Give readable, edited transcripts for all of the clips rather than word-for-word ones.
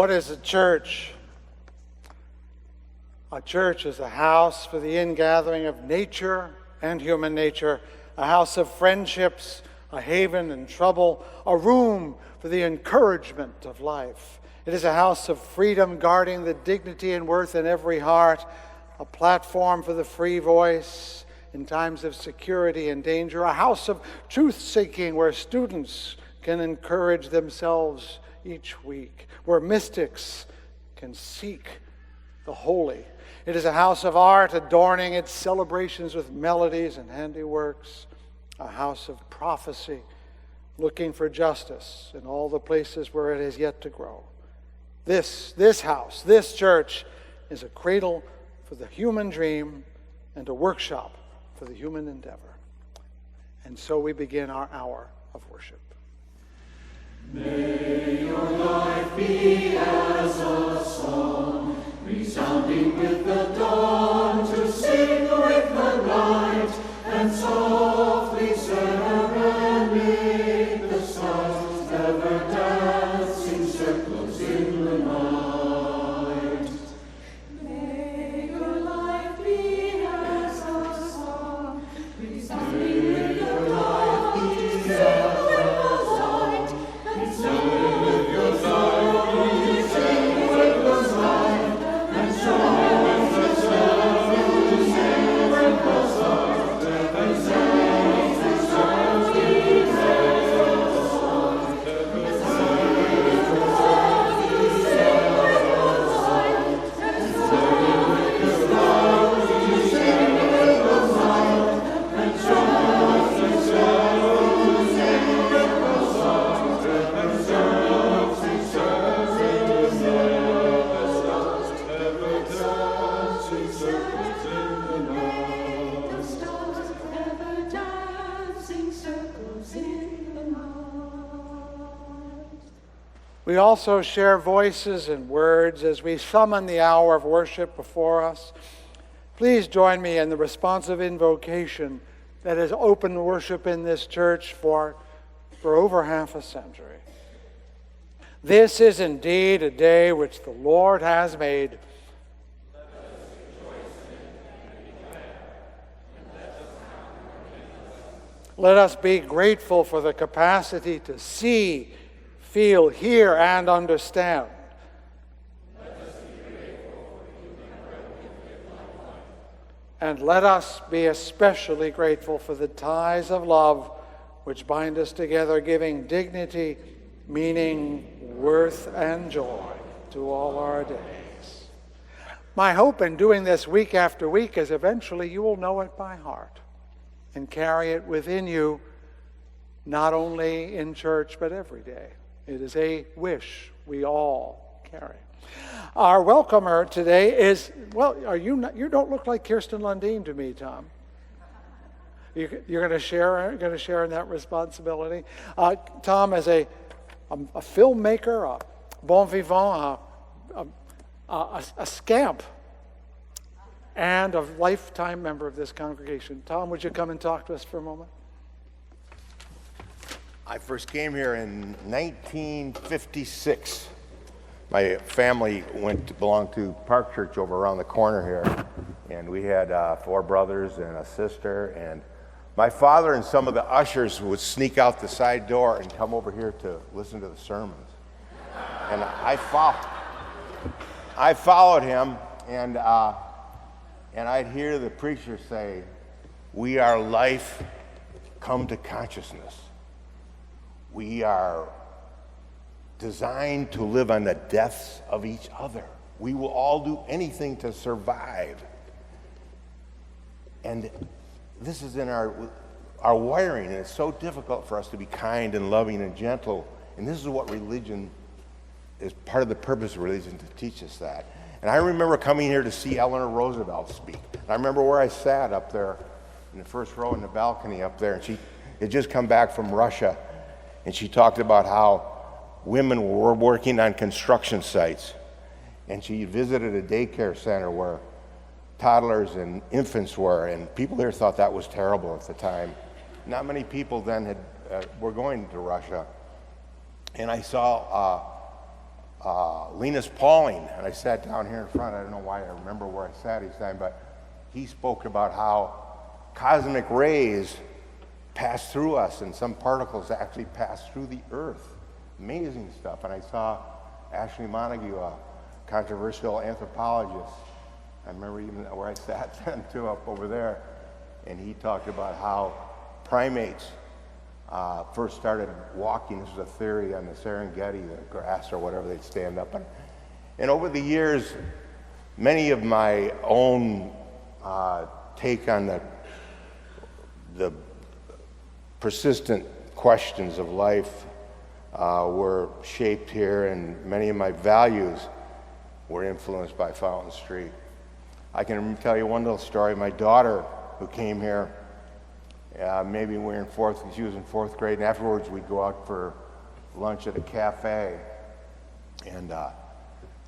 What is a church? A church is a house for the ingathering of nature and human nature, a house of friendships, a haven in trouble, a room for the encouragement of life. It is a house of freedom, guarding the dignity and worth in every heart, a platform for the free voice in times of security and danger, a house of truth-seeking where students can encourage themselves each week, where mystics can seek the holy. It is a house of art, adorning its celebrations with melodies and handiworks, a house of prophecy, looking for justice in all the places where it has yet to grow. This house, this church, is a cradle for the human dream and a workshop for the human endeavor. And so we begin our hour of worship. May your life be as a song, resounding with the dawn, to sing with the night, and softly serenade the stars, ever dancing circles in the night. May your life be as a song, resounding with the dawn, to sing with the light, and softly with your sorrow, you sing with the night, and softly sing with the stars, and We also share voices and words as we summon the hour of worship before us. Please join me in the responsive invocation that has opened worship in this church for over half a century. This is indeed a day which the Lord has made. Let us rejoice in it and be glad, and let us count our goodness. Let us be grateful for the capacity to see, feel, hear, and understand. Let us be grateful for the human breath we live like life. And let us be especially grateful for the ties of love which bind us together, giving dignity, meaning, worth, and joy to all our days. My hope in doing this week after week is eventually you will know it by heart and carry it within you, not only in church, but every day. It is a wish we all carry. Our welcomer today is, well, you don't look like Kirsten Lundeen to me, Thom. You're going to share in that responsibility. Thom is a filmmaker, a bon vivant, a scamp, and a lifetime member of this congregation. Thom, would you come and talk to us for a moment? I first came here in 1956. My family belonged to Park Church over around the corner here, and we had 4 brothers and a sister, and my father and some of the ushers would sneak out the side door and come over here to listen to the sermons. And I followed him, and I'd hear the preacher say, "We are life come to consciousness. We are designed to live on the deaths of each other. We will all do anything to survive." And this is in our wiring, and it's so difficult for us to be kind and loving and gentle. And this is what religion is, part of the purpose of religion, to teach us that. And I remember coming here to see Eleanor Roosevelt speak. And I remember where I sat up there in the first row in the balcony up there, and she had just come back from Russia. And she talked about how women were working on construction sites. And she visited a daycare center where toddlers and infants were, and people there thought that was terrible at the time. Not many people then were going to Russia. And I saw Linus Pauling, and I sat down here in front. I don't know why I remember where I sat each time, but he spoke about how cosmic rays pass through us, and some particles actually pass through the Earth. Amazing stuff. And I saw Ashley Montague, a controversial anthropologist. I remember even where I sat then too, up over there, and he talked about how primates first started walking. This was a theory on the Serengeti, the grass or whatever, they'd stand up on. And over the years, many of my own take on the persistent questions of life were shaped here, and many of my values were influenced by Fountain Street. I can tell you one little story. My daughter, who came here, maybe we were in she was in fourth grade, and afterwards we'd go out for lunch at a cafe, and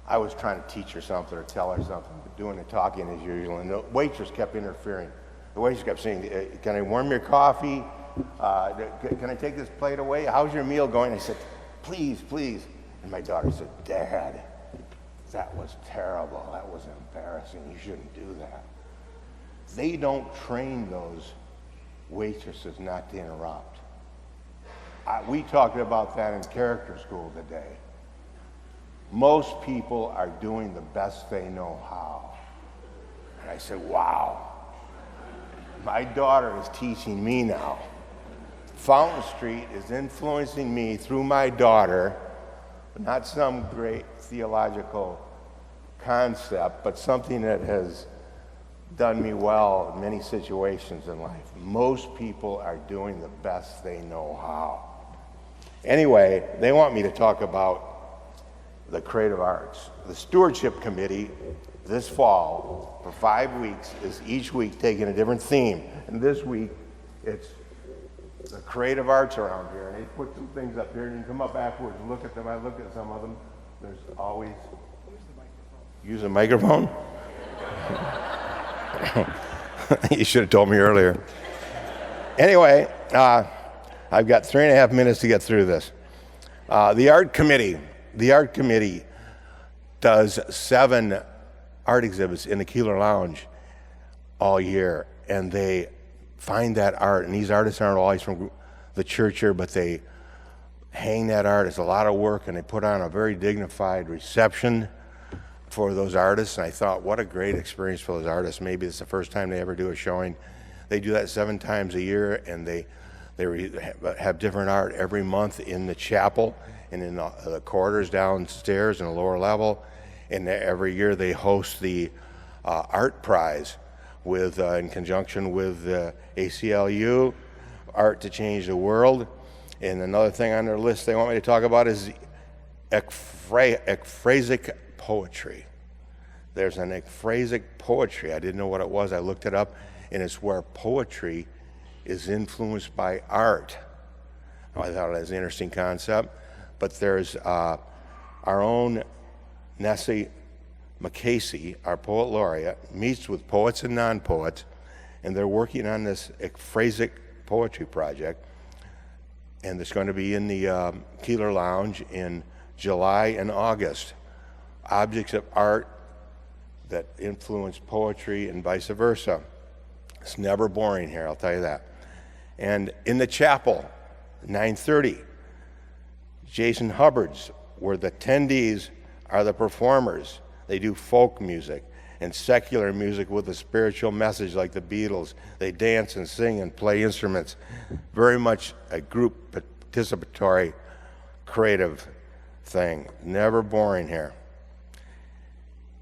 I was trying to teach her something or tell her something, but doing the talking as usual, and the waitress kept interfering. The waitress kept saying, "Can I warm your coffee? Can I take this plate away? How's your meal going?" I said, "Please, please." And my daughter said, "Dad, that was terrible. That was embarrassing. You shouldn't do that." They don't train those waitresses not to interrupt. We talked about that in character school today. Most people are doing the best they know how. And I said, wow. My daughter is teaching me now. Fountain Street is influencing me through my daughter, not some great theological concept, but something that has done me well in many situations in life. Most people are doing the best they know how. Anyway, they want me to talk about the creative arts. The stewardship committee this fall for 5 weeks is each week taking a different theme. And this week, it's the creative arts around here. And they put some things up here, and you can come up afterwards and look at them. I looked at some of them. There's always... Use the microphone? You should have told me earlier. Anyway, I've got 3.5 minutes to get through this. The art committee does 7 art exhibits in the Keeler Lounge all year, and they find that art, and these artists aren't always from the church here, but they hang that art. It's a lot of work, and they put on a very dignified reception for those artists, and I thought, what a great experience for those artists. Maybe it's the first time they ever do a showing. They do that 7 times a year, and they have different art every month in the chapel and in the corridors downstairs in the lower level. And every year they host the art prize with, in conjunction with ACLU, Art to Change the World. And another thing on their list they want me to talk about is ekphrasic poetry. There's an ekphrasic poetry. I didn't know what it was. I looked it up, and it's where poetry is influenced by art. I thought it was an interesting concept. But there's our own Nessie McCasey, our poet laureate, meets with poets and non-poets, and they're working on this ekphrasic poetry project. And it's going to be in the Keeler Lounge in July and August. Objects of art that influence poetry and vice versa. It's never boring here, I'll tell you that. And in the chapel, 9:30, Jason Hubbard's, where the attendees are the performers. They do folk music and secular music with a spiritual message like the Beatles. They dance and sing and play instruments. Very much a group participatory, creative thing. Never boring here.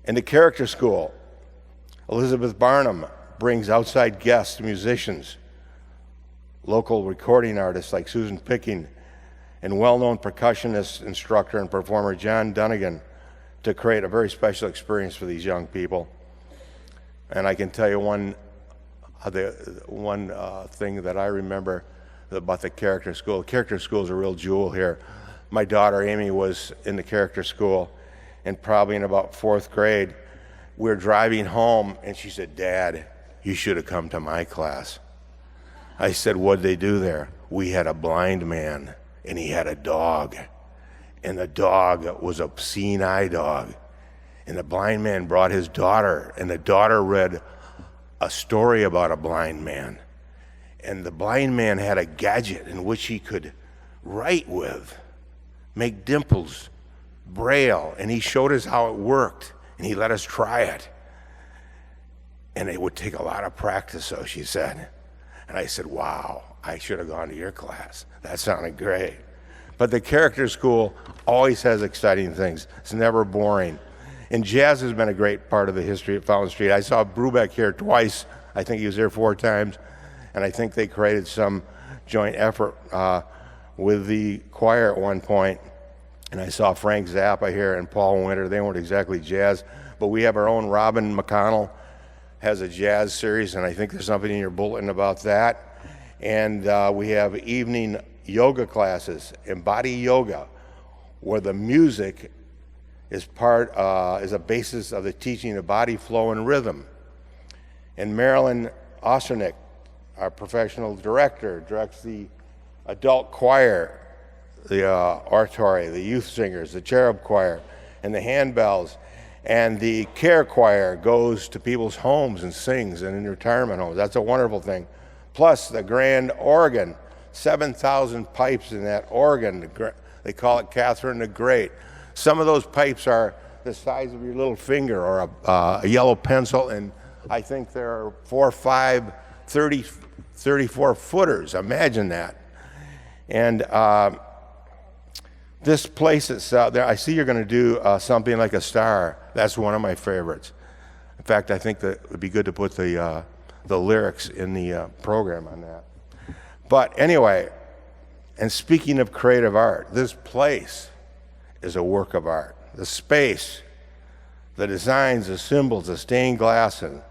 In the character school, Elizabeth Barnum brings outside guests, musicians, local recording artists like Susan Picking, and well-known percussionist, instructor, and performer John Dunnigan to create a very special experience for these young people. And I can tell you one thing that I remember about the character school. Character school is a real jewel here. My daughter Amy was in the character school, and probably in about 4th grade, we were driving home, and she said, "Dad, you should have come to my class." I said, "What'd they do there?" "We had a blind man, and he had a dog, And the dog was a seeing eye dog. And the blind man brought his daughter, and the daughter read a story about a blind man. And the blind man had a gadget in which he could write with, make dimples, braille, and he showed us how it worked, and he let us try it. And it would take a lot of practice, so she said. And I said, wow, I should have gone to your class. That sounded great. But the character school always has exciting things. It's never boring. And jazz has been a great part of the history of Fountain Street. I saw Brubeck here twice. I think he was here 4 times. And I think they created some joint effort with the choir at one point. And I saw Frank Zappa here and Paul Winter. They weren't exactly jazz, but we have our own Robin McConnell has a jazz series, and I think there's something in your bulletin about that. And we have evening yoga classes, Embody Yoga, where the music is is a basis of the teaching of body flow and rhythm. And Marilyn Osternick, our professional director, directs the adult choir, the oratory, the youth singers, the cherub choir, and the handbells. And the care choir goes to people's homes and sings and in retirement homes. That's a wonderful thing. Plus the grand organ, 7,000 pipes in that organ. They call it Catherine the Great. Some of those pipes are the size of your little finger or a yellow pencil, and I think there are 4 or 5 34 footers. Imagine that. And this place itself, I see you're going to do something like a star. That's one of my favorites. In fact, I think that it would be good to put the lyrics in the program on that. But anyway, and speaking of creative art, this place is a work of art. The space, the designs, the symbols, the stained glass, and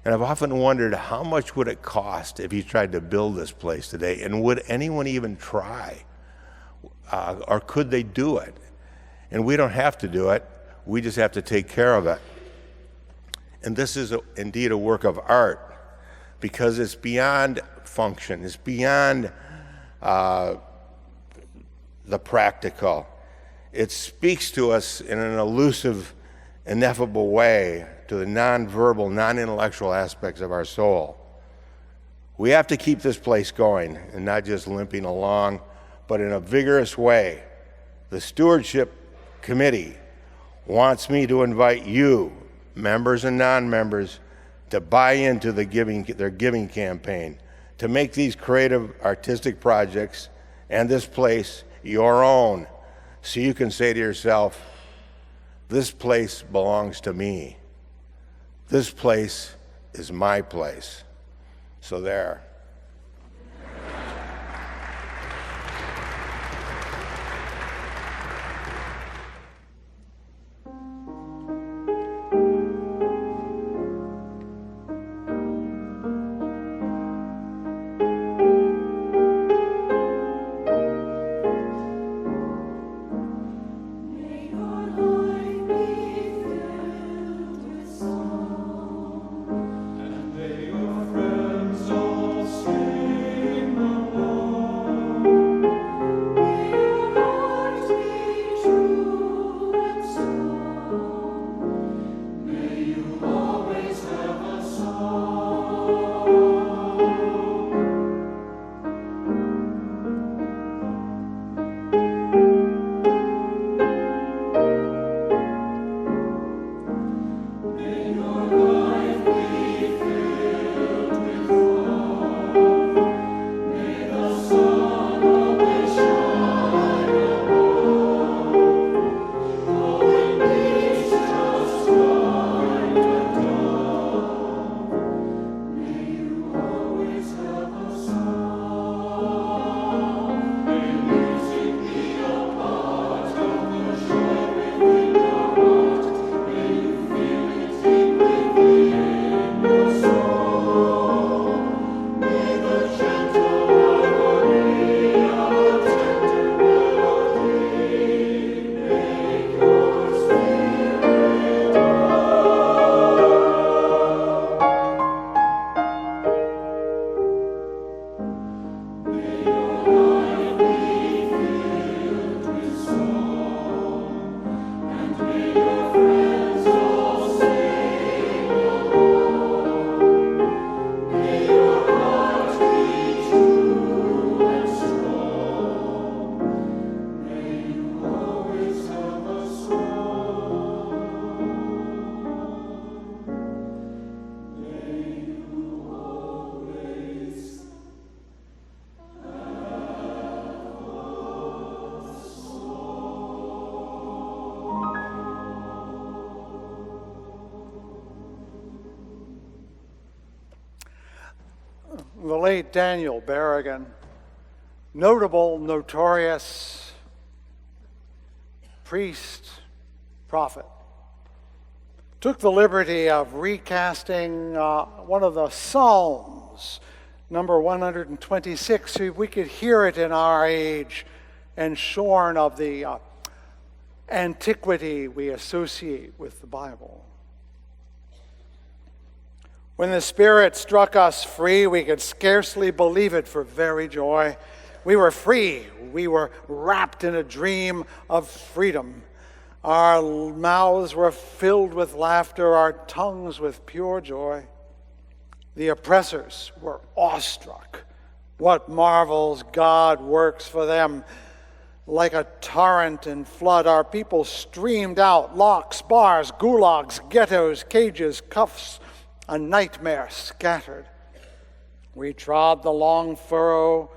I've often wondered how much would it cost if you tried to build this place today, and would anyone even try? Or could they do it? And we don't have to do it. We just have to take care of it. And this is indeed a work of art because it's beyond function. It's beyond the practical. It speaks to us in an elusive, ineffable way to the nonverbal, non-intellectual aspects of our soul. We have to keep this place going and not just limping along, but in a vigorous way. The Stewardship Committee wants me to invite you, members and non-members, to buy into their giving campaign, to make these creative artistic projects and this place your own, so you can say to yourself, this place belongs to me. This place is my place. So there. May your friends all the late Daniel Berrigan, notable, notorious priest, prophet, took the liberty of recasting one of the Psalms, number 126, so we could hear it in our age and shorn of the antiquity we associate with the Bible. When the Spirit struck us free, we could scarcely believe it for very joy. We were free. We were wrapped in a dream of freedom. Our mouths were filled with laughter, our tongues with pure joy. The oppressors were awestruck. What marvels God works for them. Like a torrent and flood, our people streamed out, locks, bars, gulags, ghettos, cages, cuffs, a nightmare scattered. We trod the long furrow,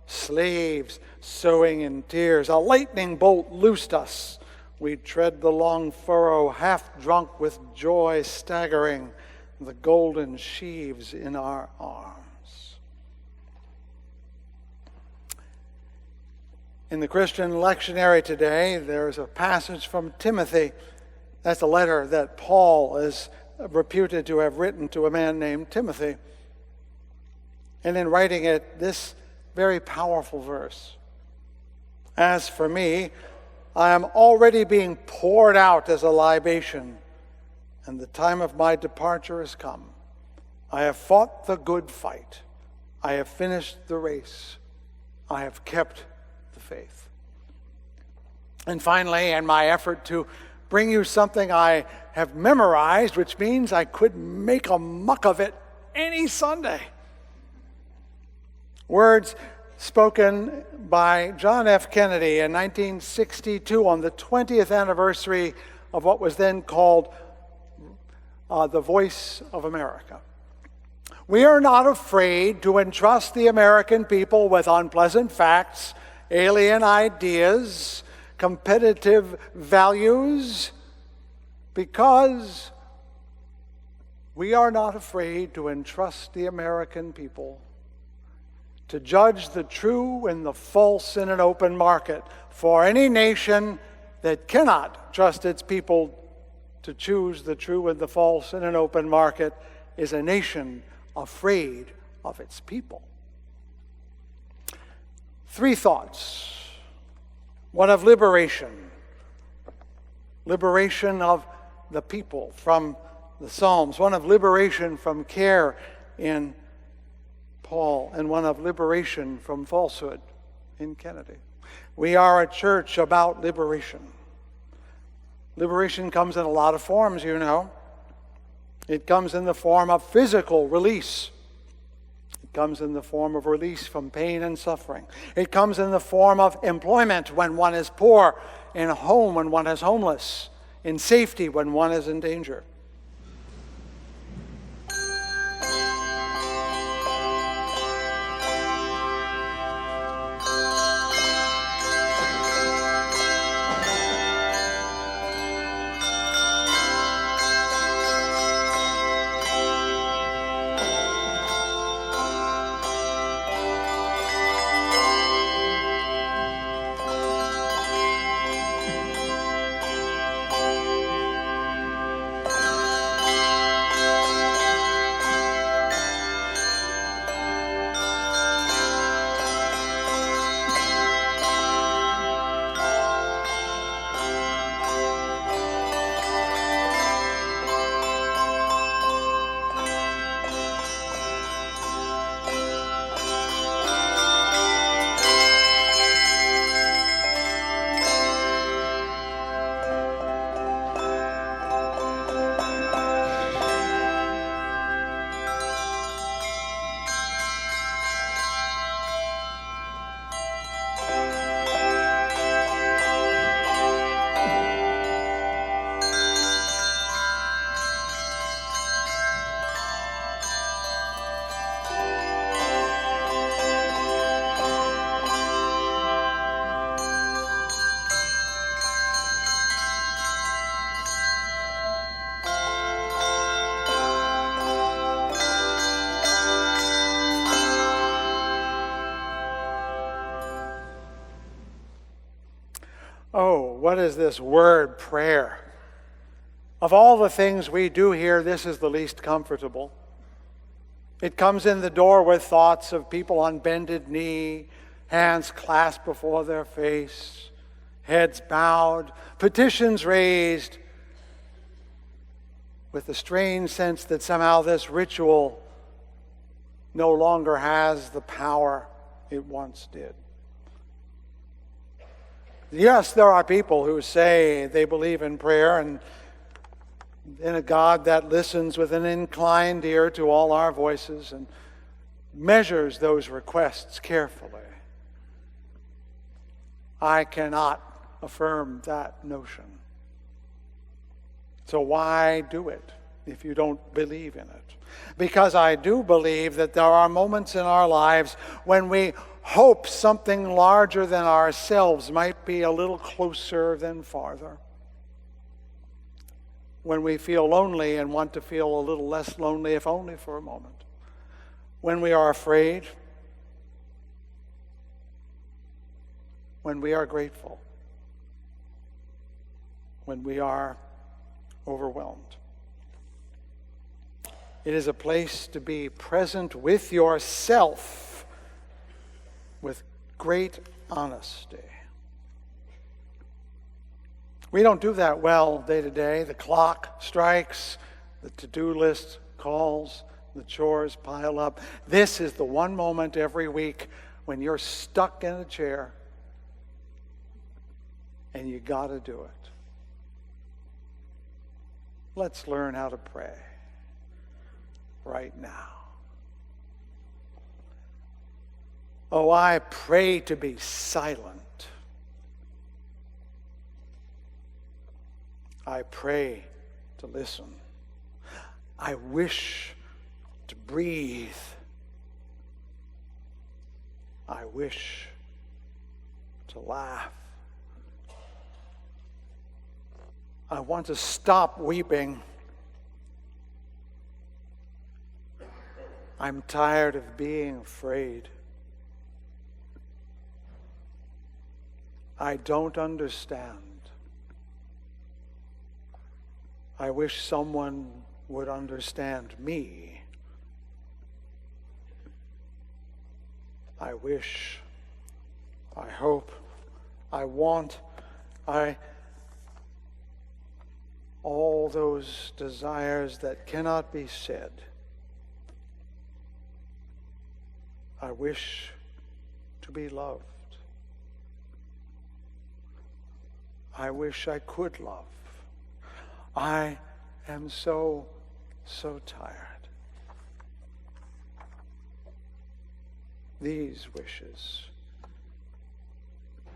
slaves sowing in tears. A lightning bolt loosed us. We tread the long furrow, half drunk with joy, staggering the golden sheaves in our arms. In the Christian lectionary today, there's a passage from Timothy. That's a letter that Paul is reputed to have written to a man named Timothy. And in writing it, this very powerful verse: "As for me, I am already being poured out as a libation, and the time of my departure has come. I have fought the good fight. I have finished the race. I have kept the faith." And finally, in my effort to bring you something I have memorized, which means I could make a muck of it any Sunday, words spoken by John F. Kennedy in 1962 on the 20th anniversary of what was then called the Voice of America. "We are not afraid to entrust the American people with unpleasant facts, alien ideas, competitive values, because we are not afraid to entrust the American people to judge the true and the false in an open market. For any nation that cannot trust its people to choose the true and the false in an open market is a nation afraid of its people." 3 thoughts. One of liberation. Liberation of the people from the Psalms. One of liberation from care in Paul. And one of liberation from falsehood in Kennedy. We are a church about liberation. Liberation comes in a lot of forms, you know. It comes in the form of physical release. It comes in the form of release from pain and suffering. It comes in the form of employment when one is poor, in a home when one is homeless, in safety when one is in danger. what is this word prayer? Of all the things we do here, this is the least comfortable. It comes in the door with thoughts of people on bended knee, hands clasped before their face, heads bowed, petitions raised, with the strange sense that somehow this ritual no longer has the power it once did. Yes, there are people who say they believe in prayer and in a God that listens with an inclined ear to all our voices and measures those requests carefully. I cannot affirm that notion. So why do it if you don't believe in it? Because I do believe that there are moments in our lives when we hope something larger than ourselves might be a little closer than farther. When we feel lonely and want to feel a little less lonely, if only for a moment. When we are afraid. When we are grateful. When we are overwhelmed. It is a place to be present with yourself with great honesty. We don't do that well day to day. The clock strikes, the to-do list calls, the chores pile up. This is the one moment every week when you're stuck in a chair and you got to do it. Let's learn how to pray right now. Oh, I pray to be silent. I pray to listen. I wish to breathe. I wish to laugh. I want to stop weeping. I'm tired of being afraid. I don't understand. I wish someone would understand me. I wish, I hope, I want, all those desires that cannot be said. I wish to be loved. I wish I could love. I am so tired. These wishes,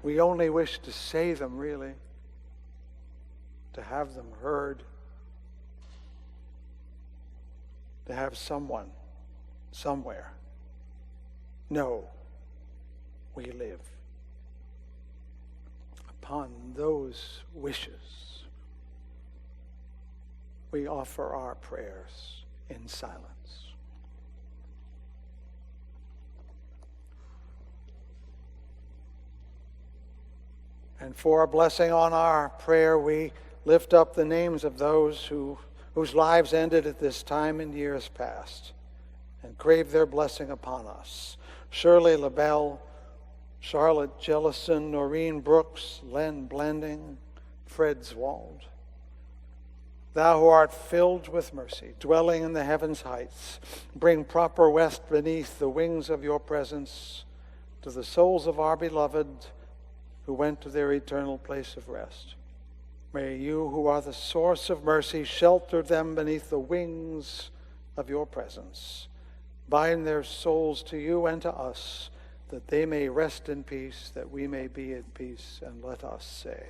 we only wish to say them, really, to have them heard, to have someone, somewhere, know we live. Upon those wishes, we offer our prayers in silence. And for a blessing on our prayer, we lift up the names of those whose lives ended at this time in years past and crave their blessing upon us. Shirley LaBelle, Charlotte Jellison, Noreen Brooks, Len Blending, Fred Zwald. Thou who art filled with mercy, dwelling in the heavens' heights, bring proper rest beneath the wings of your presence to the souls of our beloved who went to their eternal place of rest. May you, who are the source of mercy, shelter them beneath the wings of your presence. Bind their souls to you and to us, that they may rest in peace, that we may be at peace, and let us say,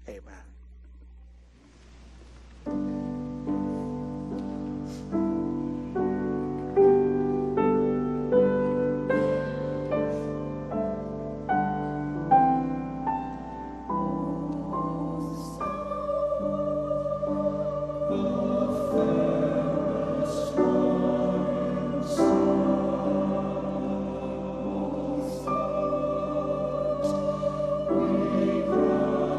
Amen. We cry.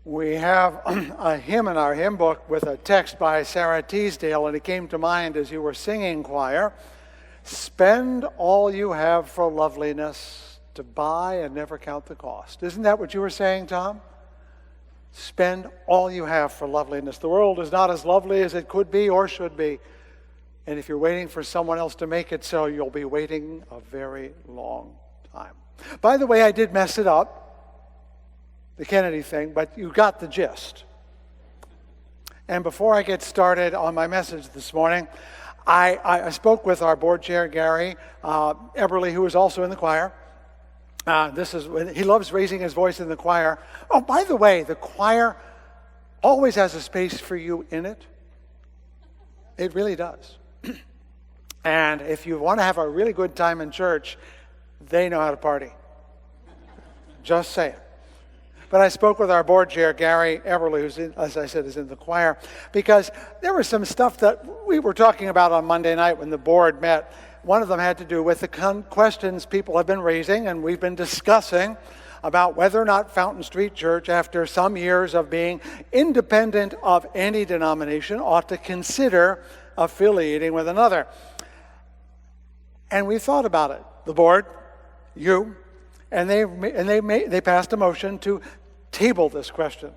We have a hymn in our hymn book with a text by Sarah Teasdale, and it came to mind as you were singing, choir. Spend all you have for loveliness, to buy and never count the cost. Isn't that what you were saying, Thom? Spend all you have for loveliness. The world is not as lovely as it could be or should be. And if you're waiting for someone else to make it so, you'll be waiting a very long time. By the way, I did mess it up, the Kennedy thing, but you got the gist. And before I get started on my message this morning, I spoke with our board chair, Gary Eberly, who is also in the choir. He loves raising his voice in the choir. Oh, by the way, the choir always has a space for you in it. It really does. And if you want to have a really good time in church, they know how to party. Just saying. But I spoke with our board chair, Gary Eberly, who's, as I said, is in the choir, because there was some stuff that we were talking about on Monday night when the board met. One of them had to do with the questions people have been raising, and we've been discussing about whether or not Fountain Street Church, after some years of being independent of any denomination, ought to consider affiliating with another. And we thought about it, the board, you, and they passed a motion to table this question.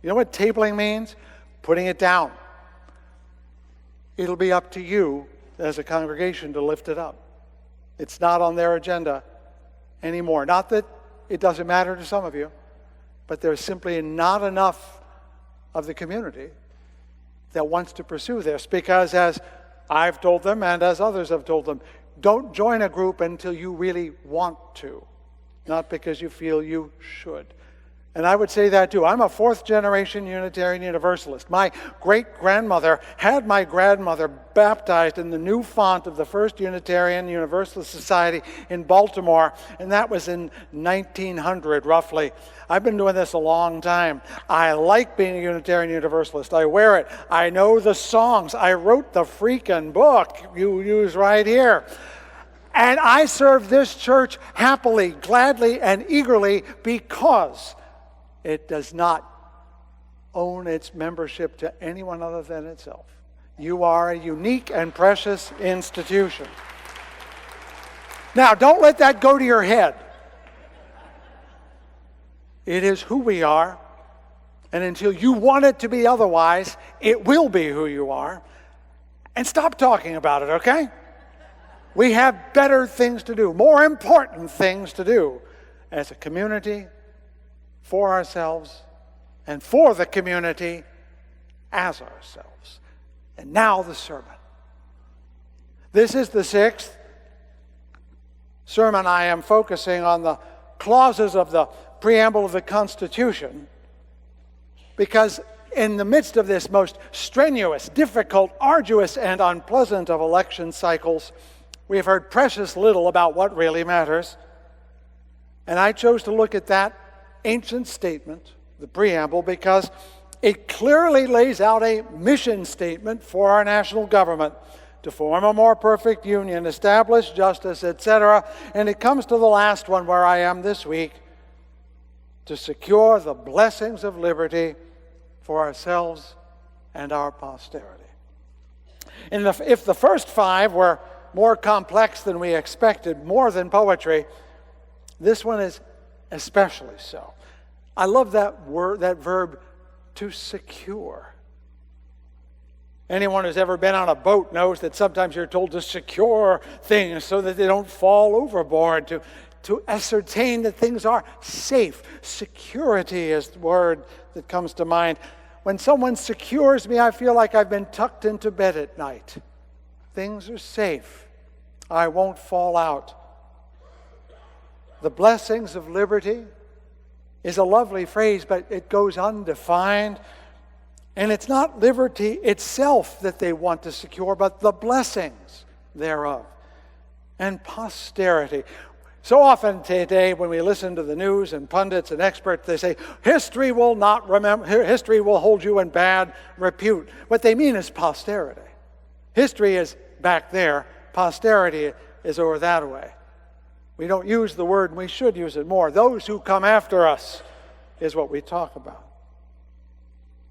You know what tabling means? Putting it down. It'll be up to you as a congregation to lift it up. It's not on their agenda anymore. Not that it doesn't matter to some of you, but there's simply not enough of the community that wants to pursue this, because as I've told them and as others have told them, don't join a group until you really want to, not because you feel you should. And I would say that too. I'm a fourth-generation Unitarian Universalist. My great-grandmother had my grandmother baptized in the new font of the First Unitarian Universalist Society in Baltimore, and that was in 1900, roughly. I've been doing this a long time. I like being a Unitarian Universalist. I wear it. I know the songs. I wrote the freaking book you use right here. And I serve this church happily, gladly, and eagerly because it does not own its membership to anyone other than itself. You are a unique and precious institution. Now, don't let that go to your head. It is who we are, and until you want it to be otherwise, it will be who you are. And stop talking about it, okay? We have better things to do, more important things to do as a community, for ourselves, and for the community as ourselves. And now the sermon. This is the sixth sermon. I am focusing on the clauses of the Preamble of the Constitution, because in the midst of this most strenuous, difficult, arduous, and unpleasant of election cycles, we have heard precious little about what really matters. And I chose to look at that ancient statement, the Preamble, because it clearly lays out a mission statement for our national government to form a more perfect union, establish justice, etc. And it comes to the last one where I am this week, to secure the blessings of liberty for ourselves and our posterity. If the first five were more complex than we expected, more than poetry, this one is especially so. I love that word, that verb, to secure. Anyone who's ever been on a boat knows that sometimes you're told to secure things so that they don't fall overboard, to ascertain that things are safe. Security is the word that comes to mind. When someone secures me, I feel like I've been tucked into bed at night. Things are safe. I won't fall out. The blessings of liberty is a lovely phrase, but it goes undefined. And it's not liberty itself that they want to secure, but the blessings thereof. And posterity. So often today when we listen to the news and pundits and experts, they say, history will hold you in bad repute. What they mean is posterity. History is back there. Posterity is over that way. We don't use the word, and we should use it more. Those who come after us is what we talk about.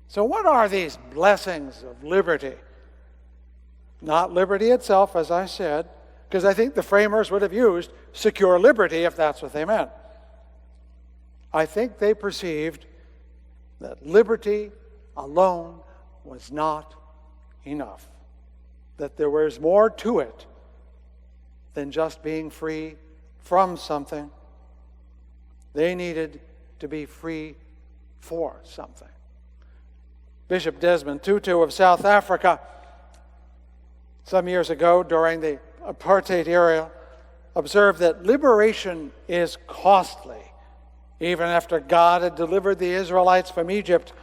So what are these blessings of liberty? Not liberty itself, as I said, because I think the framers would have used secure liberty if that's what they meant. I think they perceived that liberty alone was not enough, that there was more to it than just being free from something. They needed to be free for something. Bishop Desmond Tutu of South Africa, some years ago during the apartheid era, observed that liberation is costly. Even after God had delivered the Israelites from Egypt,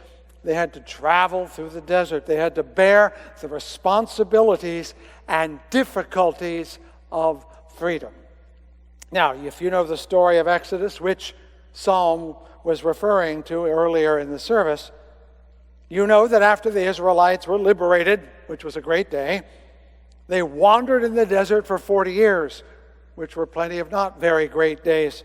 they had to travel through the desert. They had to bear the responsibilities and difficulties of freedom. Now, if you know the story of Exodus, which Psalm was referring to earlier in the service, you know that after the Israelites were liberated, which was a great day, they wandered in the desert for 40 years, which were plenty of not very great days.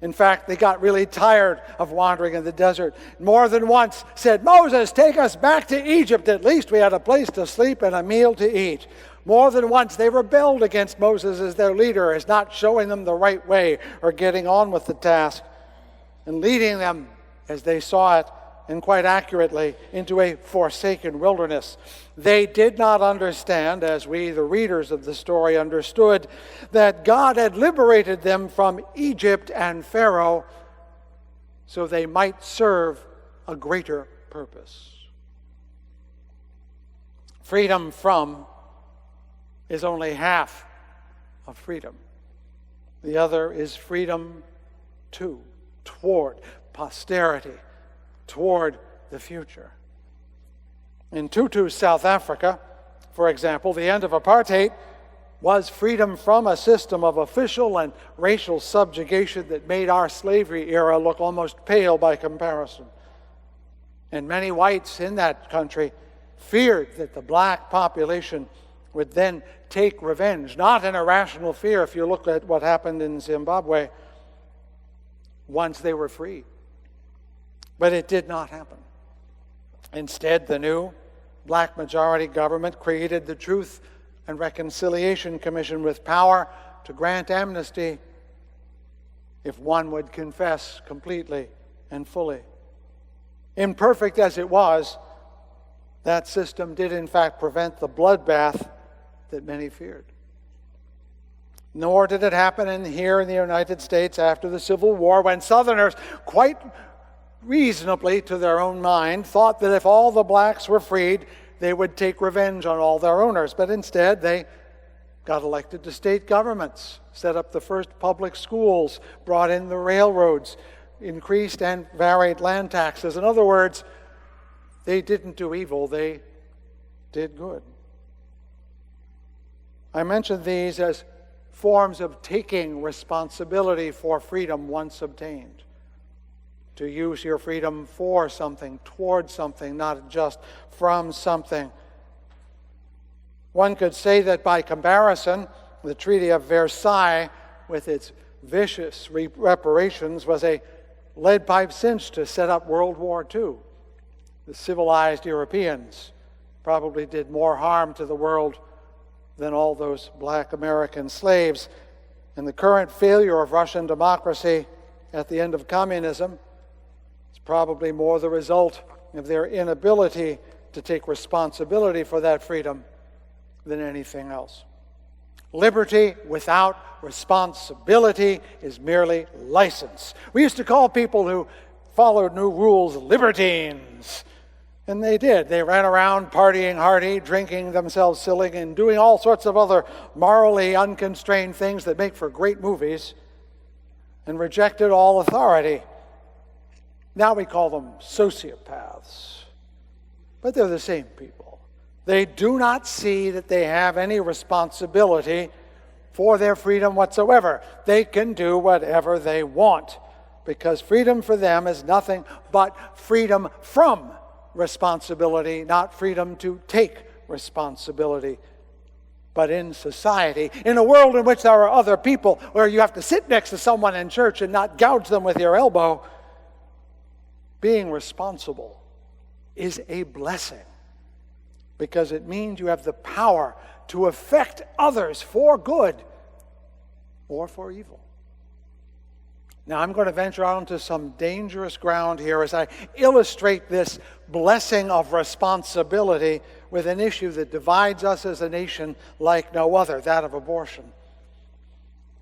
In fact, they got really tired of wandering in the desert. More than once said, "Moses, take us back to Egypt. At least we had a place to sleep and a meal to eat." More than once they rebelled against Moses as their leader, as not showing them the right way or getting on with the task and leading them, as they saw it, and quite accurately, into a forsaken wilderness. They did not understand, as we, the readers of the story, understood, that God had liberated them from Egypt and Pharaoh so they might serve a greater purpose. Freedom from is only half of freedom. The other is freedom to, toward posterity, toward the future. In Tutu's South Africa, for example, the end of apartheid was freedom from a system of official and racial subjugation that made our slavery era look almost pale by comparison. And many whites in that country feared that the black population would then take revenge, not an irrational fear if you look at what happened in Zimbabwe once they were free. But it did not happen. Instead, the new black majority government created the Truth and Reconciliation Commission with power to grant amnesty if one would confess completely and fully. Imperfect as it was, that system did in fact prevent the bloodbath that many feared. Nor did it happen here in the United States after the Civil War, when Southerners, quite reasonably to their own mind, thought that if all the blacks were freed, they would take revenge on all their owners. But instead, they got elected to state governments, set up the first public schools, brought in the railroads, increased and varied land taxes. In other words, they didn't do evil, they did good. I mention these as forms of taking responsibility for freedom once obtained. To use your freedom for something, toward something, not just from something. One could say that by comparison, the Treaty of Versailles, with its vicious reparations, was a lead pipe cinch to set up World War II. The civilized Europeans probably did more harm to the world than all those black American slaves. And the current failure of Russian democracy at the end of communism is probably more the result of their inability to take responsibility for that freedom than anything else. Liberty without responsibility is merely license. We used to call people who followed new rules libertines. And they did. They ran around partying hardy, drinking themselves silly, and doing all sorts of other morally unconstrained things that make for great movies, and rejected all authority. Now we call them sociopaths. But they're the same people. They do not see that they have any responsibility for their freedom whatsoever. They can do whatever they want, because freedom for them is nothing but freedom from responsibility, not freedom to take responsibility. But in society, in a world in which there are other people, where you have to sit next to someone in church and not gouge them with your elbow, being responsible is a blessing, because it means you have the power to affect others for good or for evil. Now, I'm going to venture out into some dangerous ground here as I illustrate this blessing of responsibility with an issue that divides us as a nation like no other, that of abortion.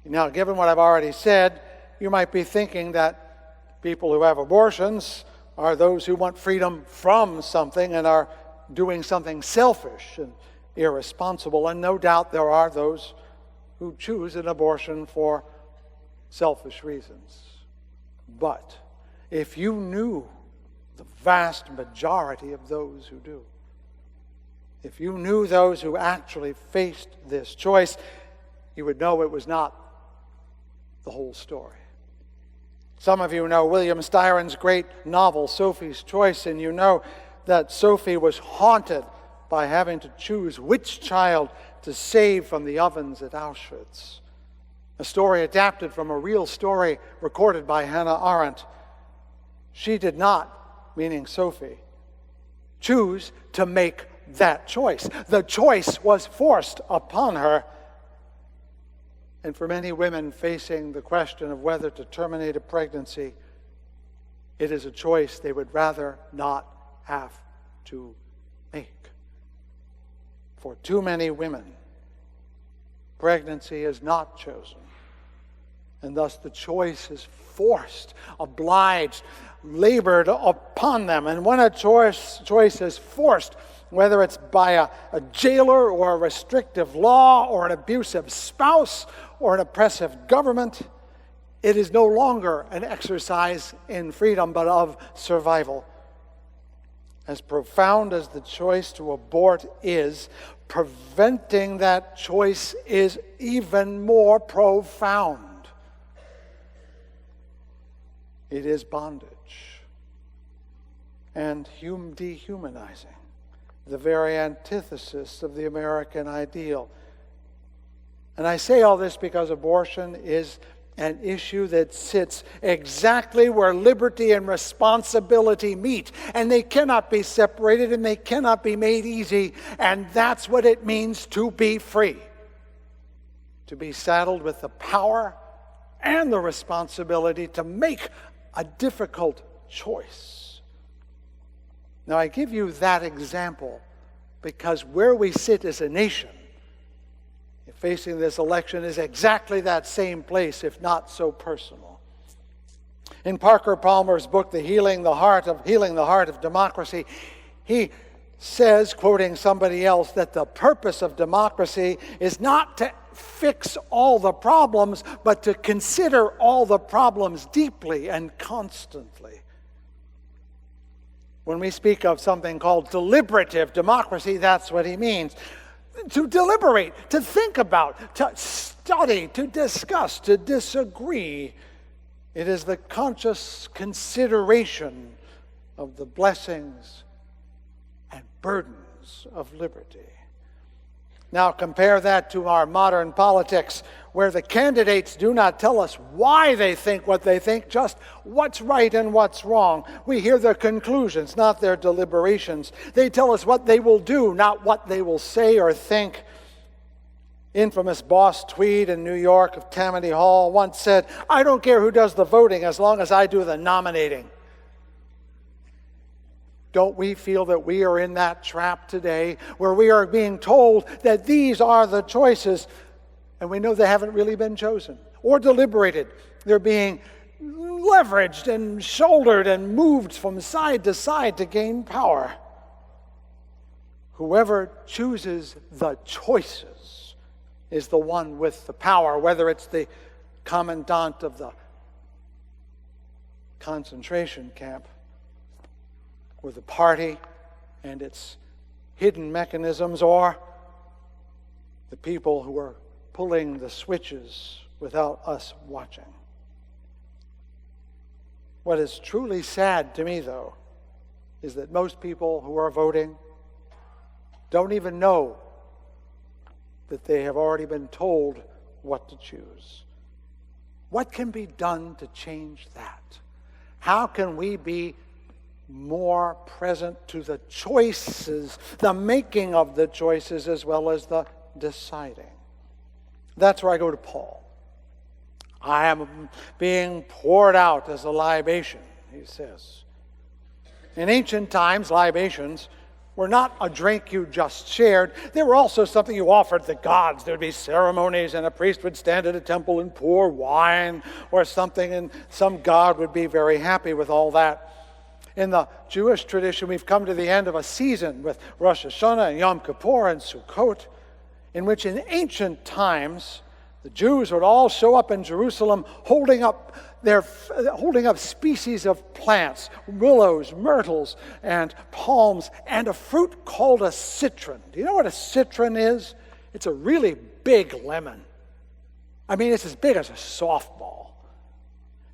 Now, given what I've already said, you might be thinking that people who have abortions are those who want freedom from something and are doing something selfish and irresponsible. And no doubt there are those who choose an abortion for selfish reasons. But if you knew the vast majority of those who do, if you knew those who actually faced this choice, you would know it was not the whole story. Some of you know William Styron's great novel, Sophie's Choice, and you know that Sophie was haunted by having to choose which child to save from the ovens at Auschwitz. A story adapted from a real story recorded by Hannah Arendt. She did not, meaning Sophie, choose to make that choice. The choice was forced upon her. And for many women facing the question of whether to terminate a pregnancy, it is a choice they would rather not have to make. For too many women, pregnancy is not chosen, and thus the choice is forced, obliged, labored upon them. And when a choice is forced, whether it's by a jailer or a restrictive law or an abusive spouse or an oppressive government, it is no longer an exercise in freedom but of survival. As profound as the choice to abort is, preventing that choice is even more profound. It is bondage and dehumanizing, the very antithesis of the American ideal. And I say all this because abortion is an issue that sits exactly where liberty and responsibility meet. And they cannot be separated and they cannot be made easy. And that's what it means to be free. To be saddled with the power and the responsibility to make a difficult choice. Now, I give you that example because where we sit as a nation facing this election is exactly that same place, if not so personal. In Parker Palmer's book, Healing the Heart of Democracy, he says, quoting somebody else, that the purpose of democracy is not to fix all the problems, but to consider all the problems deeply and constantly. When we speak of something called deliberative democracy, that's what he means. To deliberate, to think about, to study, to discuss, to disagree. It is the conscious consideration of the blessings and burdens of liberty. Now compare that to our modern politics, where the candidates do not tell us why they think what they think, just what's right and what's wrong. We hear their conclusions, not their deliberations. They tell us what they will do, not what they will say or think. Infamous boss Tweed in New York of Tammany Hall once said, "I don't care who does the voting as long as I do the nominating." Don't we feel that we are in that trap today, where we are being told that these are the choices, and we know they haven't really been chosen or deliberated? They're being leveraged and shouldered and moved from side to side to gain power. Whoever chooses the choices is the one with the power, whether it's the commandant of the concentration camp, or the party and its hidden mechanisms, or the people who are pulling the switches without us watching. What is truly sad to me, though, is that most people who are voting don't even know that they have already been told what to choose. What can be done to change that? How can we be more present to the choices, the making of the choices, as well as the deciding. That's where I go to Paul. I am being poured out as a libation, he says. In ancient times, libations were not a drink you just shared. They were also something you offered the gods. There would be ceremonies, and a priest would stand at a temple and pour wine or something, and some god would be very happy with all that. In the Jewish tradition, we've come to the end of a season with Rosh Hashanah and Yom Kippur and Sukkot, in which in ancient times, the Jews would all show up in Jerusalem holding up species of plants, willows, myrtles, and palms, and a fruit called a citron. Do you know what a citron is? It's a really big lemon. I mean, it's as big as a softball.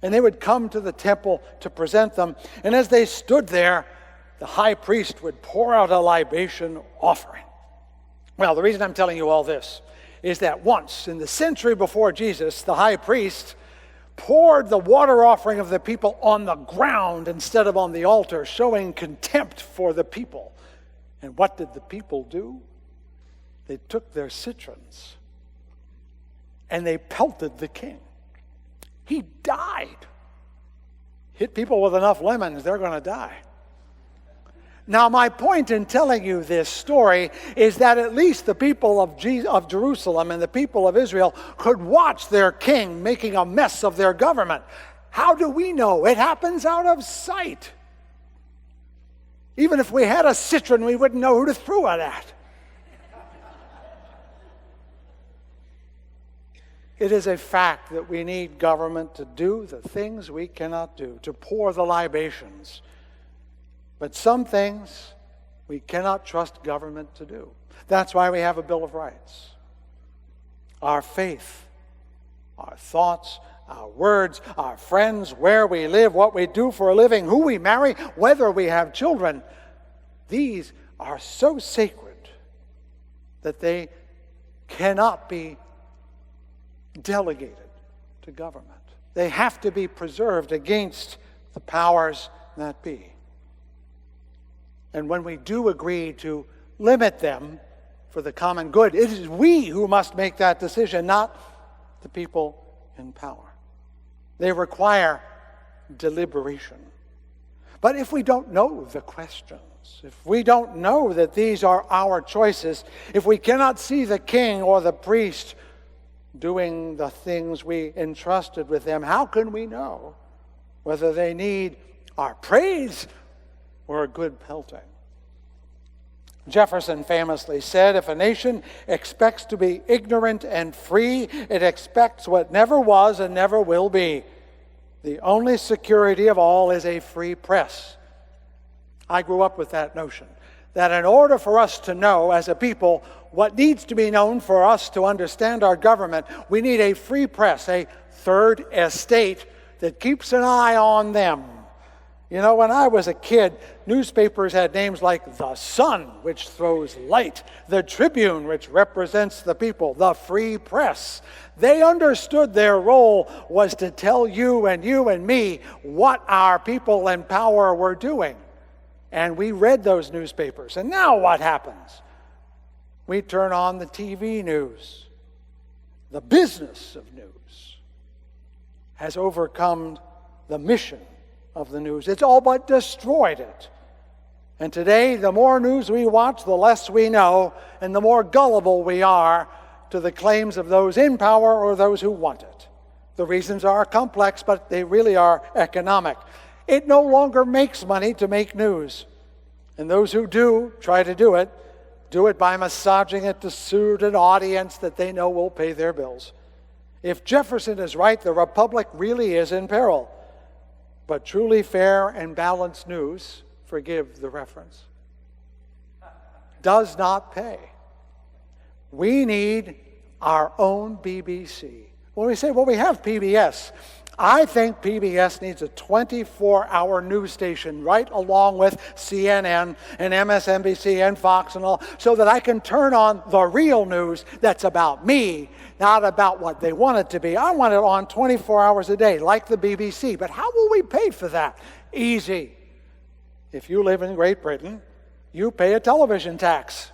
And they would come to the temple to present them, and as they stood there, the high priest would pour out a libation offering. Well, the reason I'm telling you all this is that once, in the century before Jesus, the high priest poured the water offering of the people on the ground instead of on the altar, showing contempt for the people. And what did the people do? They took their citrons and they pelted the king. He died. Hit people with enough lemons, they're going to die. Now, my point in telling you this story is that at least the people of Jerusalem and the people of Israel could watch their king making a mess of their government. How do we know? It happens out of sight. Even if we had a citron, we wouldn't know who to throw it at. It is a fact that we need government to do the things we cannot do, to pour the libations. But some things we cannot trust government to do. That's why we have a Bill of Rights. Our faith, our thoughts, our words, our friends, where we live, what we do for a living, who we marry, whether we have children, these are so sacred that they cannot be delegated to government. They have to be preserved against the powers that be. And when we do agree to limit them for the common good, it is we who must make that decision, not the people in power. They require deliberation. But if we don't know the questions, if we don't know that these are our choices, if we cannot see the king or the priest doing the things we entrusted with them, how can we know whether they need our praise or a good pelting? Jefferson famously said, if a nation expects to be ignorant and free, it expects what never was and never will be. The only security of all is a free press. I grew up with that notion, that in order for us to know as a people what needs to be known for us to understand our government, we need a free press, a third estate that keeps an eye on them. You know, when I was a kid, newspapers had names like The Sun, which throws light, The Tribune, which represents the people, The Free Press. They understood their role was to tell you and me what our people in power were doing. And we read those newspapers. And now what happens? We turn on the TV news. The business of news has overcome the mission of the news. It's all but destroyed it. And today, the more news we watch, the less we know, and the more gullible we are to the claims of those in power or those who want it. The reasons are complex, but they really are economic. It no longer makes money to make news. And those who do try to do it by massaging it to suit an audience that they know will pay their bills. If Jefferson is right, the Republic really is in peril. But truly fair and balanced news, forgive the reference, does not pay. We need our own BBC. When we say, well, we have PBS, I think PBS needs a 24-hour news station right along with CNN and MSNBC and Fox and all, so that I can turn on the real news that's about me, not about what they want it to be. I want it on 24 hours a day, like the BBC. But how will we pay for that? Easy. If you live in Great Britain, you pay a television tax.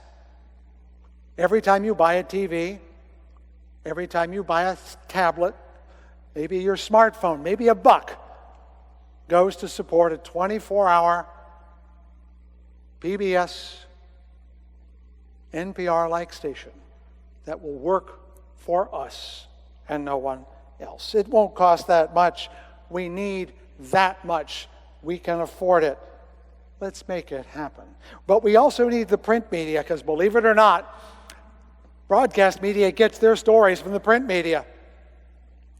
Every time you buy a TV, every time you buy a tablet, maybe your smartphone, maybe $1 goes to support a 24-hour PBS, NPR-like station that will work for us and no one else. It won't cost that much. We need that much. We can afford it. Let's make it happen. But we also need the print media, because believe it or not, broadcast media gets their stories from the print media.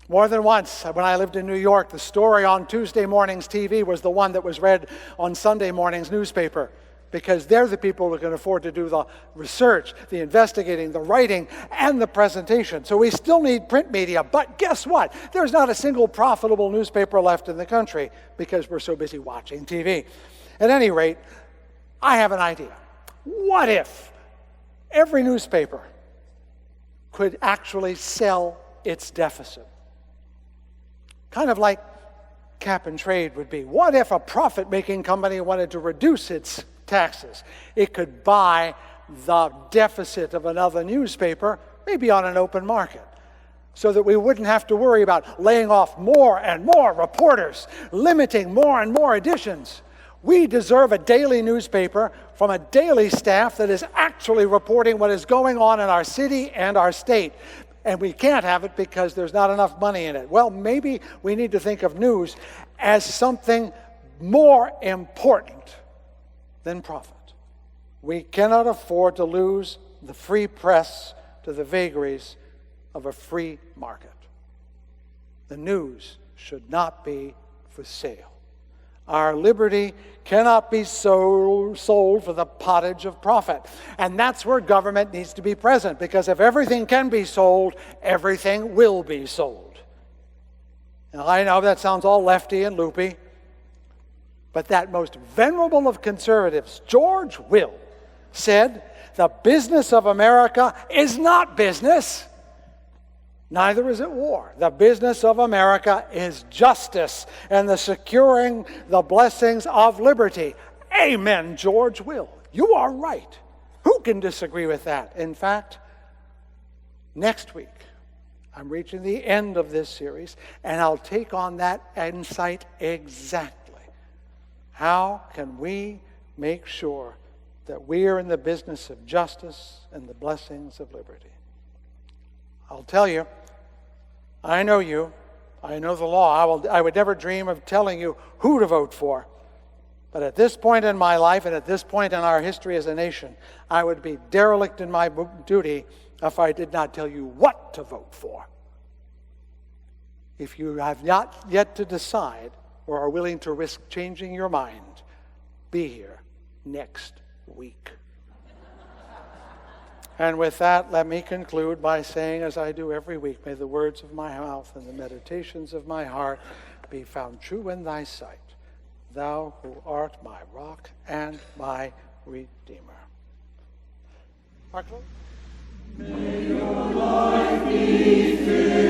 More than once, when I lived in New York, the story on Tuesday morning's TV was the one that was read on Sunday morning's newspaper, because they're the people who can afford to do the research, the investigating, the writing, and the presentation. So we still need print media, but guess what? There's not a single profitable newspaper left in the country because we're so busy watching TV. At any rate, I have an idea. What if every newspaper could actually sell its deficit? Kind of like cap and trade would be. What if a profit-making company wanted to reduce its taxes? It could buy the deficit of another newspaper, maybe on an open market, so that we wouldn't have to worry about laying off more and more reporters, limiting more and more editions. We deserve a daily newspaper from a daily staff that is actually reporting what is going on in our city and our state. And we can't have it because there's not enough money in it. Well, maybe we need to think of news as something more important than profit. We cannot afford to lose the free press to the vagaries of a free market. The news should not be for sale. Our liberty cannot be sold for the pottage of profit. And that's where government needs to be present, because if everything can be sold, everything will be sold. Now, I know that sounds all lefty and loopy, but that most venerable of conservatives, George Will, said, "The business of America is not business. Neither is it war. The business of America is justice and the securing the blessings of liberty." Amen, George Will. You are right. Who can disagree with that? In fact, next week, I'm reaching the end of this series, and I'll take on that insight exactly. How can we make sure that we are in the business of justice and the blessings of liberty? I'll tell you, I know you, I know the law. I would never dream of telling you who to vote for. But at this point in my life and at this point in our history as a nation, I would be derelict in my duty if I did not tell you what to vote for. If you have not yet to decide or are willing to risk changing your mind, be here next week. And with that, let me conclude by saying, as I do every week, may the words of my mouth and the meditations of my heart be found true in thy sight, thou who art my rock and my redeemer. Mark? May your life be filled